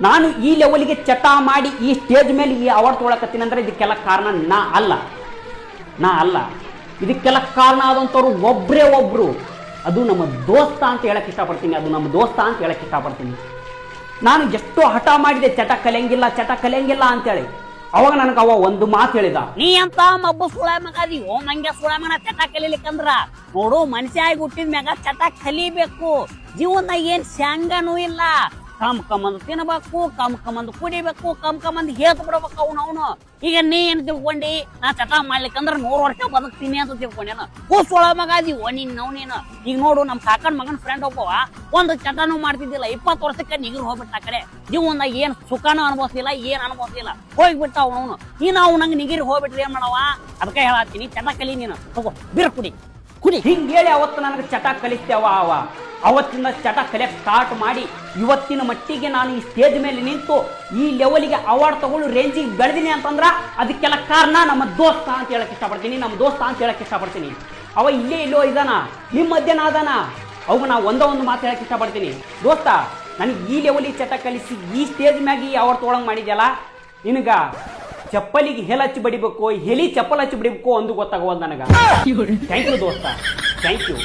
ನಾನು ಈ ಲೆವೆಲ್ಗೆ ಚಟ ಮಾಡಿ ಈ ಸ್ಟೇಜ್ ಮೇಲೆ ಈ ಅವಾರ್ಡ್ ತೊಗೊಳಕತ್ತೀನಿ ಅಂದ್ರೆ ಇದಕ್ಕೆಲ್ಲ ಕಾರಣ ನಾ ಅಲ್ಲ ಇದಕ್ಕೆಲ್ಲ ಕಾರಣ ಆದಂಥವ್ರು ಒಬ್ಬರೇ ಒಬ್ಬರು, ಅದು ನಮ್ಮ ದೋಸ್ತ ಅಂತ ಹೇಳಕ್ಕೆ ಇಷ್ಟಪಡ್ತೀನಿ. ನಾನು ಎಷ್ಟೋ ಹಠ ಮಾಡಿದೆ ಚಟ ಕಲಿಯಂಗಿಲ್ಲ ಅಂತೇಳಿ. ಅವಾಗ ನನಗೆ ಅವ ಒಂದು ಮಾತು ಹೇಳಿದ, ನೀ ಅಂತ ಮಬ್ಬ ಸುಳ ಮಗ ಅದೀವೋ, ನಂಗೆ ಸುಳ ಮನ ಚಟ ಕಲಿಲಿಕ್ಕಂದ್ರ ನೋಡು, ಮನುಷ್ಯ ಆಗಿ ಹುಟ್ಟಿದ ಮ್ಯಾಗ ಚಟ ಕಲಿಬೇಕು. ಜೀವನದಾಗ ಏನ್ ಶಾಂಗನೂ ಇಲ್ಲ. ಕಮ್ಮಂದು ತಿನ್ಬೇಕು, ಕಮ್ಮಂದು ಕುಡಿಬೇಕು, ಕಮ್ಮಂದು ಹೇತ್ ಬಿಡ್ಬೇಕು ಅವನು. ಈಗ ನೀ ಏನ್ ತಿಳ್ಕೊಂಡಿ, ನಾ ಚಟ ಮಾಡ್ಲಿಕ್ಕಂದ್ರ 100 ವರ್ಷ ಬದುಕ್ತೀನಿ ಅಂತ ತಿಳ್ಕೊಂಡೇನ? ಸೊಳ ಮಗ ಅದೀವೋ ನೀನು. ಈಗ ನೋಡು, ನಮ್ ಕಾಕನ್ ಮಗನ್ ಫ್ರೆಂಡ್ ಒಬ್ಬವ ಒಂದು ಚಟನೂ ಮಾಡ್ತಿದ್ದಿಲ್ಲ, 20 ವರ್ಷಕ್ಕೆ ನಿಗರ್ ಹೋಗ್ಬಿಟ್ಟ ಆ ಕಡೆ. ಜೀವನದಾಗ ಏನ್ ಸುಖನೂ ಅನುಭವಿಸಿಲ್ಲ, ಏನ್ ಅನುಭವಿಸಿಲ್ಲ, ಹೋಗ್ಬಿಟ್ಟ ಅವನು. ನೀನು ಅವ್ ನಂಗೆ ನಿಗಿರಿ ಹೋಗ್ಬಿಟ್ರಿ ಏನ್ ಮಾಡವ? ಅದಕ್ಕೆ ಹೇಳತ್ತೀನಿ, ಚಟ ಕಲಿ ನೀನು. ತಗೋ ಬೀರ್ ಕುಡಿ. ಹಿಂಗೇಳಿ ಅವತ್ತು ನನಗೆ ಚಟ ಕಲಿಸ್ತೇವ. ಅವತ್ತಿಂದ ಚಟ ಕಲಿಯಕ್ಕೆ ಸ್ಟಾರ್ಟ್ ಮಾಡಿ ಇವತ್ತಿನ ಮಟ್ಟಿಗೆ ನಾನು ಈ ಸ್ಟೇಜ್ ಮೇಲೆ ನಿಂತು ಈ ಲೆವೆಲ್ಗೆ ಅವಾರ್ಡ್ ತಗೊಳ್ಳು ರೇಂಜಿಗೆ ಬೆಳೆದಿನಿ ಅಂತಂದ್ರ ಅದಕ್ಕೆಲ್ಲ ಕಾರಣ ನಮ್ಮ ದೋಸ್ತ ಅಂತ ಹೇಳಕ್ ಇಷ್ಟಪಡ್ತೀನಿ. ಅವ ಇಲ್ಲೇ ಇಲ್ಲೋ ಇದಾನ, ನಿಮ್ಮ ಮಧ್ಯನ ಅದಾನ. ಅವಾಗ ನಾವು ಒಂದು ಮಾತು ಹೇಳಕ್ ಇಷ್ಟಪಡ್ತೀನಿ, ದೋಸ್ತ ನನಗೆ ಈ ಲೆವೆಲಿಗೆ ಚಟ ಕಲಿಸಿ ಈ ಸ್ಟೇಜ್ ಮ್ಯಾಗ ಈ ಅವಾರ್ಡ್ ತೊಗೊಳಂಗೆ ಮಾಡಿದ್ಯಲ್ಲ, ನಿನಗ ಚಪ್ಪಲಿಗೆ ಹೆಲ್ ಹಚ್ಚಿ ಬಡಿಬೇಕು, ಹೆಲಿ ಚಪ್ಪಲ್ ಹಚ್ಚಿ ಬಡಿಬೇಕು ಒಂದು ಗೊತ್ತಾಗವಲ್ದು ನನಗ. ಥ್ಯಾಂಕ್ ಯು ದೋಸ್ತ, ಥ್ಯಾಂಕ್ ಯು.